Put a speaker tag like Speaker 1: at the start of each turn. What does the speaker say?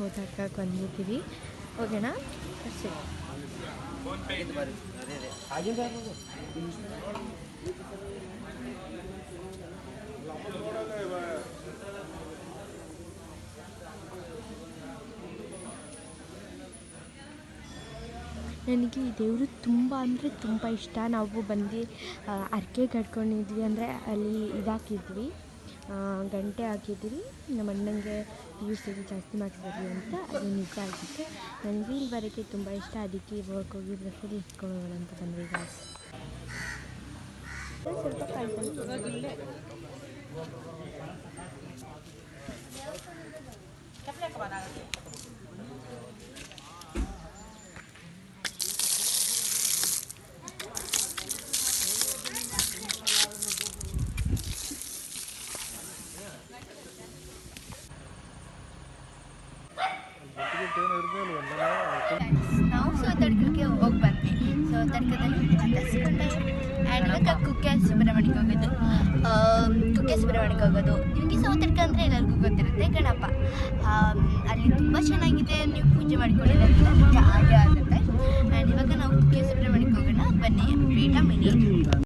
Speaker 1: ಹೋದಾಗ ಬಂದಿದ್ದೀವಿ. ಓಕೆನಾ? ಸರಿ. ನನಗೆ ಈ ದೇವರು ತುಂಬ ಅಂದರೆ ತುಂಬ ಇಷ್ಟ. ನಾವು ಬಂದು ಹರಕೆ ಕಟ್ಕೊಂಡಿದ್ವಿ, ಅಂದರೆ ಅಲ್ಲಿ ಇದಾಕಿದ್ವಿ, ಗಂಟೆ ಹಾಕಿದ್ವಿ ನಮ್ಮ ಅಣ್ಣಂಗೆ PUC ಜಾಸ್ತಿ ಮಾರ್ಕ್ಸ್ ಬರಲಿ ಅಂತ. ಅದು ನಿಜ ಆಗಿತ್ತು. ನನಗೆ ಇಲ್ಲಿ ಬರೋಕ್ಕೆ ತುಂಬ ಇಷ್ಟ. ಅದಕ್ಕೆ ಇವಾಗ ಹೋಗಿ ಬಸ್ಸಲ್ಲಿ ಇಟ್ಕೊಂಡು ಹೋಗೋಣ ಅಂತ ಬಂದ್ವಿ ಗಾಯ್ಸ್. ಸ್ವಲ್ಪ ನಾವು ಸೋತಡ್ಕಕ್ಕೆ ಹೋಗಿ ಬಂದ್ವಿ. ಸೋತಡ್ಕದಲ್ಲಿ ಆ್ಯಂಡ್ ಇವಾಗ ಕುಕ್ಕೆ ಸುಬ್ರಹ್ಮಣ್ಯಕ್ಕೆ ಹೋಗೋದು. ನಿಮಗೆ ಸೋತಡ್ಕ ಅಂದರೆ ಎಲ್ಲರಿಗೂ ಗೊತ್ತಿರುತ್ತೆ, ಗಣಪ. ಅಲ್ಲಿ ತುಂಬ ಚೆನ್ನಾಗಿದೆ. ನೀವು ಪೂಜೆ ಮಾಡ್ಕೊಳ್ಳೋದ್ರಿಂದ ನಿಜ ಹಾಗೆ ಆಗುತ್ತೆ. ಆ್ಯಂಡ್ ಇವಾಗ ನಾವು ಕುಕ್ಕೆ ಸುಬ್ರಹ್ಮಣ್ಯಕ್ಕೆ ಹೋಗೋಣ ಬನ್ನಿ. ಬೇಟ ಮಿನಿ